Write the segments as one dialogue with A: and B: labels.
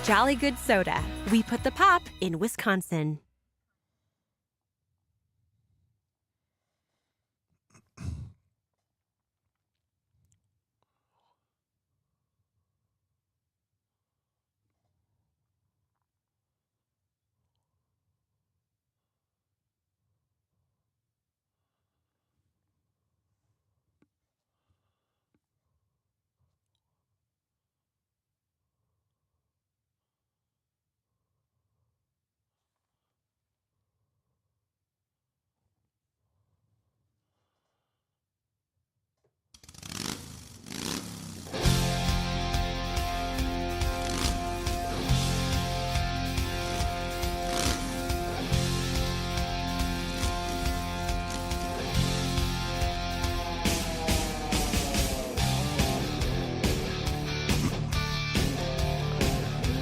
A: Jolly Good Soda. We put the pop in Wisconsin.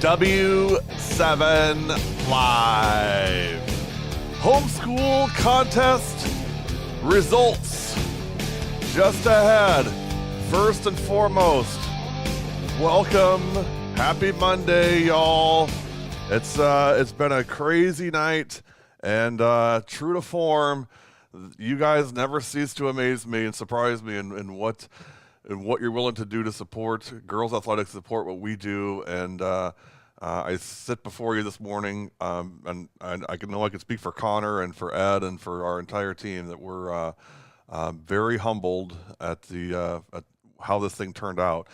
B: W7 Live. Homeschool contest results just ahead. First and foremost, welcome. Happy Monday, y'all. It's been a crazy night, and true to form, you guys never cease to amaze me and surprise me in what you're willing to do to support girls athletics, support what we do. And I sit before you this morning, and I can speak for Connor and for Ed and for our entire team that we're very humbled at at how this thing turned out.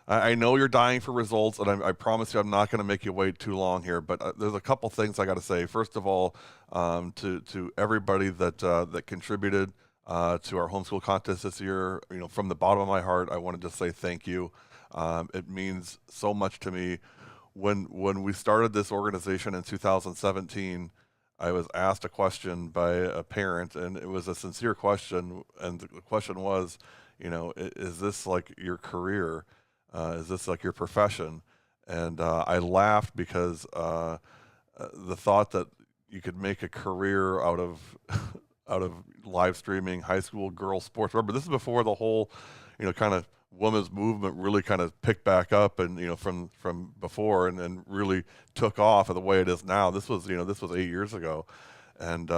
B: I know you're dying for results, and I promise you I'm not going to make you wait too long here, but there's a couple things I got to say. First of all, to everybody that contributed to our homeschool contest this year, from the bottom of my heart, I want to just say thank you. It means so much to me. When we started this organization in 2017, I was asked a question by a parent, and it was a sincere question, and the question was, is this like your career? Is this like your profession? And I laughed because the thought that you could make a career out of out of live streaming high school girls sports. Remember, this is before the whole, kind of women's movement really kind of picked back up, and from before and really took off the way it is now. This was 8 years ago, and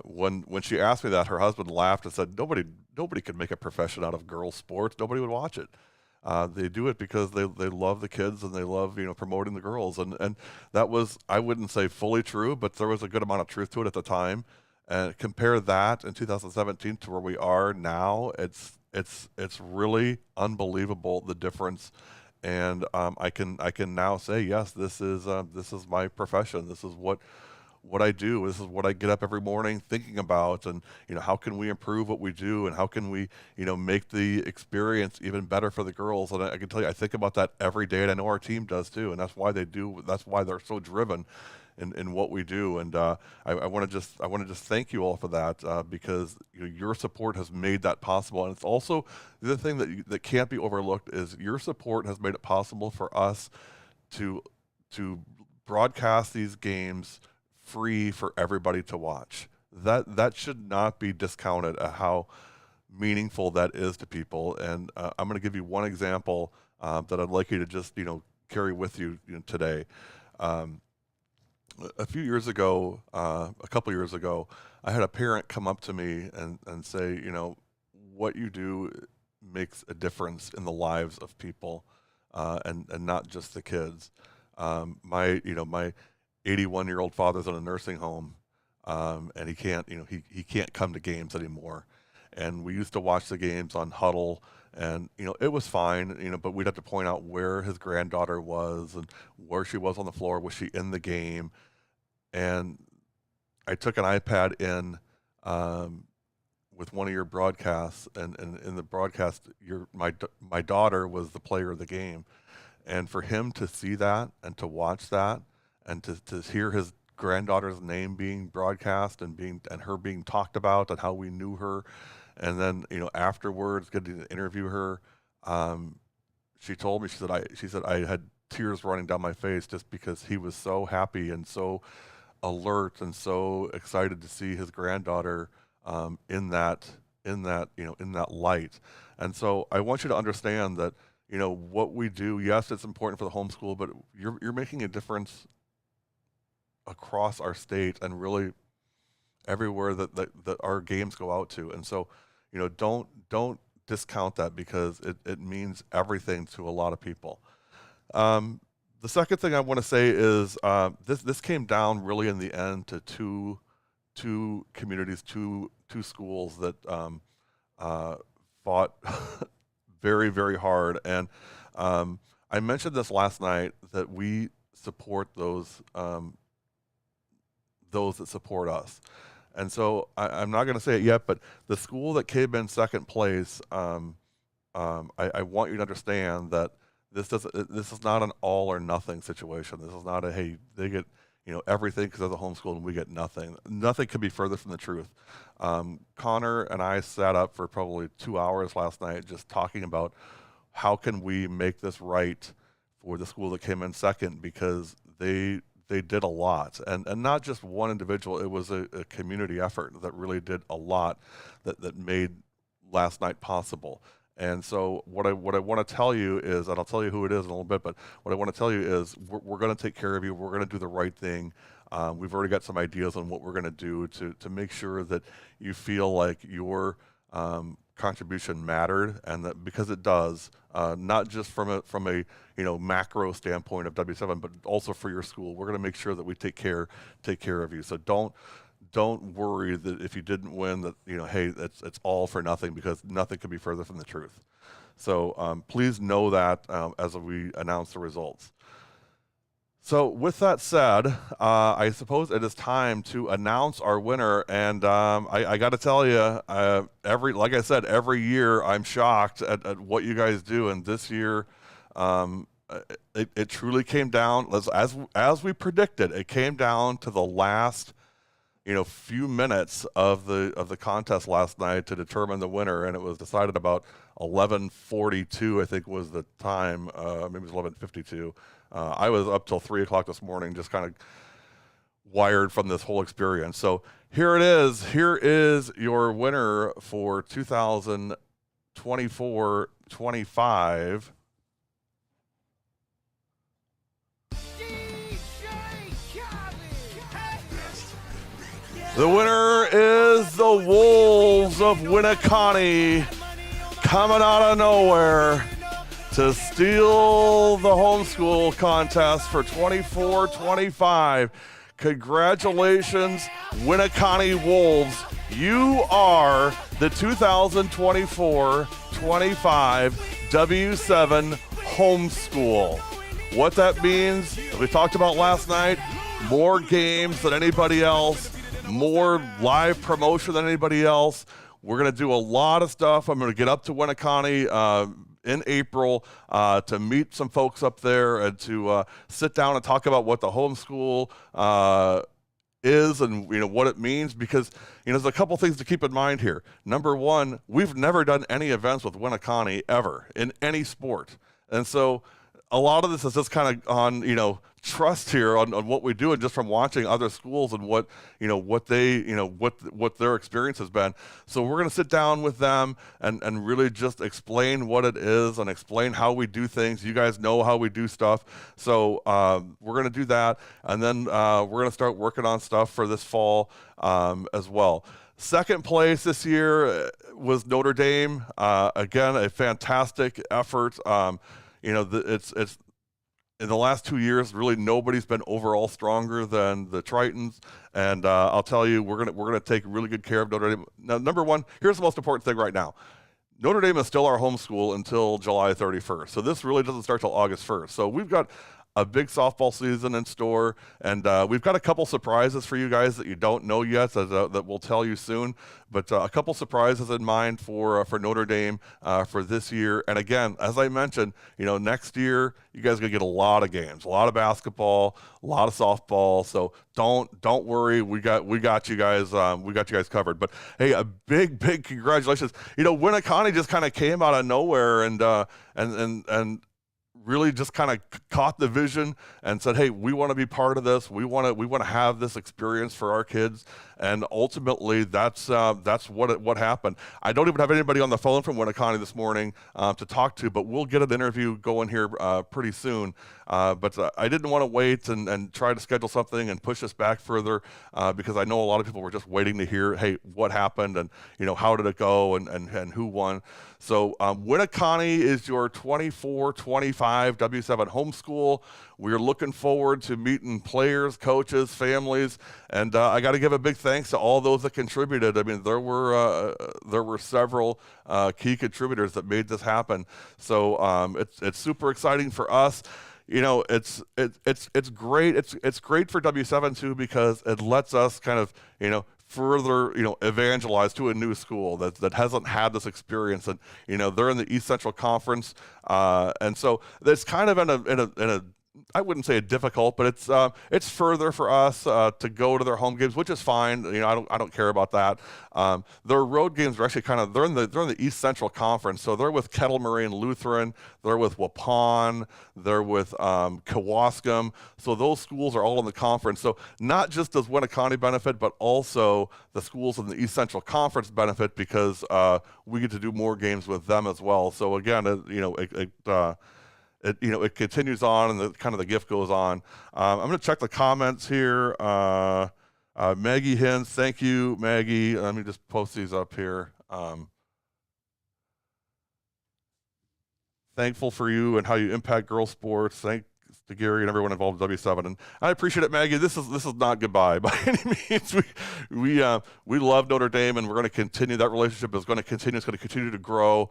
B: when she asked me that, her husband laughed and said, nobody could make a profession out of girls sports. Nobody would watch it. They do it because they love the kids and they love promoting the girls, and that was, I wouldn't say fully true, but there was a good amount of truth to it at the time. And compare that in 2017 to where we are now, it's really unbelievable, the difference. And I can now say, yes, this is my profession. This is what I do. This is what I get up every morning thinking about, and how can we improve what we do, and how can we make the experience even better for the girls. And I can tell you, I think about that every day, and I know our team does too, and that's why they're so driven in what we do. And I want to just thank you all for that, because your support has made that possible. And it's also the other thing that can't be overlooked is your support has made it possible for us to broadcast these games free for everybody to watch. That should not be discounted at how meaningful that is to people. And I'm going to give you one example that I'd like you to just carry with you, today. A couple years ago, I had a parent come up to me and say, what you do makes a difference in the lives of people, and not just the kids. My 81-year-old father's in a nursing home, and he can't come to games anymore. And we used to watch the games on Huddle, and it was fine, but we'd have to point out where his granddaughter was and where she was on the floor. Was she in the game? And I took an iPad in with one of your broadcasts, and in the broadcast, my daughter was the player of the game. And for him to see that and to watch that and to hear his granddaughter's name being broadcast and her being talked about and how we knew her, and then afterwards getting to interview her, she told me, she said I had tears running down my face just because he was so happy and so alert and so excited to see his granddaughter in that light. And so I want you to understand that what we do. Yes, it's important for the homeschool, but you're making a difference across our state and really everywhere that our games go out to. And so, don't discount that, because it means everything to a lot of people. The second thing I want to say is this came down really in the end to two communities, two schools that fought very, very hard. And I mentioned this last night, that we support those that support us. And so I'm not going to say it yet, but the school that came in second place, I want you to understand that this is not an all or nothing situation. This is not a, hey, they get everything because of the homeschool and we get nothing. Nothing could be further from the truth. Connor and I sat up for probably 2 hours last night just talking about how can we make this right for the school that came in second, because they did a lot, and not just one individual. It was a community effort that really did a lot that made last night possible. And so what I want to tell you is, and I'll tell you who it is in a little bit, but what I want to tell you is we're going to take care of you. We're going to do the right thing. We've already got some ideas on what we're going to do to make sure that you feel like your contribution mattered, and that, because it does, not just from a macro standpoint of W7, but also for your school. We're going to make sure that we take care of you. So don't worry that if you didn't win, that hey, it's all for nothing, because nothing could be further from the truth. So please know that as we announce the results. So with that said, I suppose it is time to announce our winner. And I got to tell you, like I said, every year I'm shocked at what you guys do. And this year, it truly came down, as we predicted. It came down to the last few minutes of the contest last night to determine the winner, and it was decided about 11:42, I think was the time. Maybe it was 11:52. I was up till 3 o'clock this morning, just kind of wired from this whole experience. So here it is. Here is your winner for 2024-25. The winner is the Wolves of Winneconne, coming out of nowhere to steal the homeschool contest for 24-25. Congratulations, Winneconne Wolves. You are the 2024-25 W7 homeschool. What that means, as we talked about last night, more games than anybody else, more live promotion than anybody else. We're going to do a lot of stuff. I'm going to get up to Winneconne in April to meet some folks up there and to sit down and talk about what the homeschool is and what it means, because there's a couple things to keep in mind here. Number one, we've never done any events with Winneconne ever in any sport, and so a lot of this is just kind of on trust here on what we do, and just from watching other schools and what they what their experience has been. So we're going to sit down with them and really just explain what it is and explain how we do things. You guys know how we do stuff, so we're going to do that, and then we're going to start working on stuff for this fall as well. Second place this year was Notre Dame. Again, a fantastic effort. It's in the last 2 years, really nobody's been overall stronger than the Tritons, and I'll tell you, we're gonna take really good care of Notre Dame. Now, number one, here's the most important thing right now. Notre Dame is still our home school until July 31st, so this really doesn't start till August 1st. So we've got a big softball season in store, and we've got a couple surprises for you guys that you don't know yet that we'll tell you soon. But a couple surprises in mind for Notre Dame for this year. And again, as I mentioned, next year you guys are gonna get a lot of games, a lot of basketball, a lot of softball. So don't worry, we got you guys, we got you guys covered. But hey, a big congratulations. Winneconne just kind of came out of nowhere and really just kind of caught the vision and said, hey, we want to be part of this. We want to have this experience for our kids. And ultimately, that's what happened. I don't even have anybody on the phone from Winneconne this morning to talk to, but we'll get an interview going here pretty soon. But I didn't want to wait and try to schedule something and push us back further because I know a lot of people were just waiting to hear, hey, what happened and how did it go and who won. So Winneconne is your 24-25 W7 homeschool. We're looking forward to meeting players, coaches, families, and I got to give a big thanks to all those that contributed. I mean, there were several key contributors that made this happen. So it's super exciting for us. It's great. It's great for W7 too because it lets us kind of further evangelize to a new school that hasn't had this experience, and they're in the East Central Conference, and so it's kind of in a I wouldn't say difficult, but it's further for us to go to their home games, which is fine. I don't care about that. Their road games are actually they're in the East Central Conference, so they're with Kettle Moraine Lutheran, they're with Waupun, they're with Kewaskum. So those schools are all in the conference. So not just does Winneconne benefit, but also the schools in the East Central Conference benefit because we get to do more games with them as well. So again, it continues on, and the gift goes on. I'm going to check the comments here. Maggie Hins, thank you, Maggie. Let me just post these up here. Thankful for you and how you impact girls sports. Thanks to Gary and everyone involved in W7, and I appreciate it, Maggie. This is not goodbye by any means. We love Notre Dame, and we're going to continue. That relationship is going to continue. It's going to continue to grow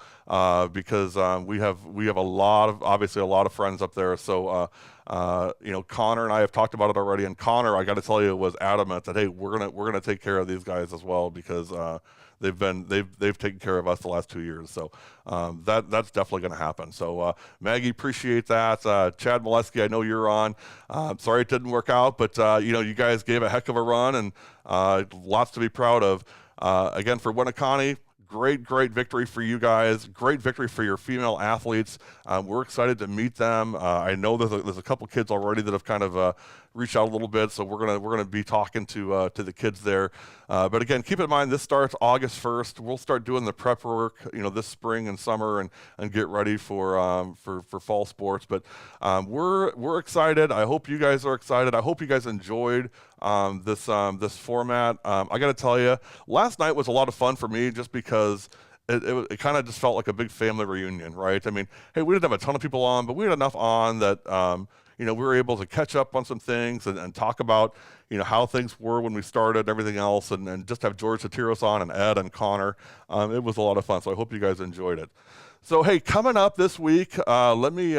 B: because we have obviously a lot of friends up there. So Connor and I have talked about it already, and Connor, I got to tell you, was adamant that hey, we're gonna take care of these guys as well because they've taken care of us the last 2 years. So that's definitely going to happen. So Maggie, appreciate that. Chad Molesky, I know you're on. Sorry it didn't work out, but you guys gave a heck of a run and lots to be proud of. Again, for Winneconne, great victory for you guys. Great victory for your female athletes. We're excited to meet them. I know there's a couple kids already that have kind of reached out a little bit, so we're gonna be talking to the kids there. But again, keep in mind this starts August 1st. We'll start doing the prep work, this spring and summer, and get ready for fall sports. But we're excited. I hope you guys are excited. I hope you guys enjoyed this format. I got to tell you, last night was a lot of fun for me just because it kind of just felt like a big family reunion, right? I mean, hey, we didn't have a ton of people on, but we had enough on that we were able to catch up on some things and talk about how things were when we started and everything else, and just have George Satiros on and Ed and Connor. It was a lot of fun, so I hope you guys enjoyed it. So hey, coming up this week, let me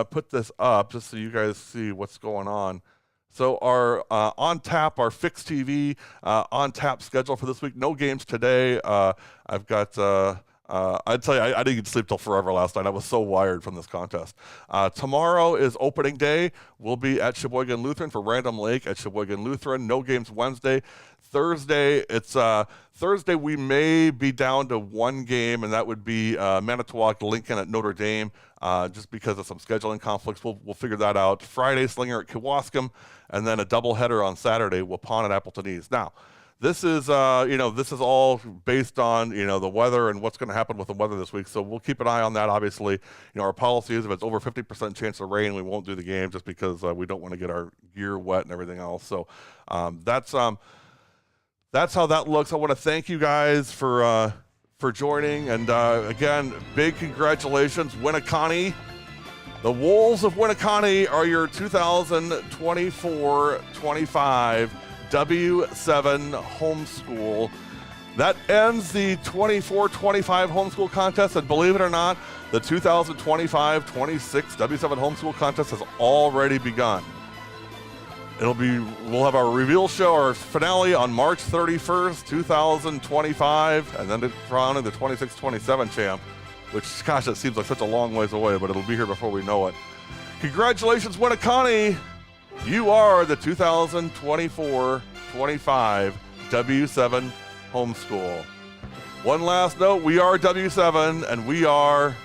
B: put this up just so you guys see what's going on. So our On Tap, our Fix TV On Tap schedule for this week. No games today. I've got. I'd tell you, I didn't get to sleep till forever last night. I was so wired from this contest. Tomorrow is opening day. We'll be at Sheboygan Lutheran for Random Lake at Sheboygan Lutheran. No games Wednesday. Thursday, Thursday we may be down to one game, and that would be Manitowoc Lincoln at Notre Dame, just because of some scheduling conflicts. We'll figure that out. Friday, Slinger at Kewaskum, and then a doubleheader on Saturday, Waupun at Appleton East. Now, this is all based on the weather and what's going to happen with the weather this week. So we'll keep an eye on that. Obviously, our policy is if it's over 50% chance of rain, we won't do the game just because we don't want to get our gear wet and everything else. So that's how that looks. I want to thank you guys for joining, and again, big congratulations, Winneconne. The Wolves of Winneconne are your 2024-25 W7 homeschool. That ends the 24-25 homeschool contest, and believe it or not, the 2025-26 W7 homeschool contest has already begun. We'll have our reveal show, our finale on March 31st, 2025, and then to crown the 26-27 champ, which, gosh, it seems like such a long ways away, but it'll be here before we know it. Congratulations, Winneconne. You are the 2024-25 W7 homeschool. One last note, we are W7, and we are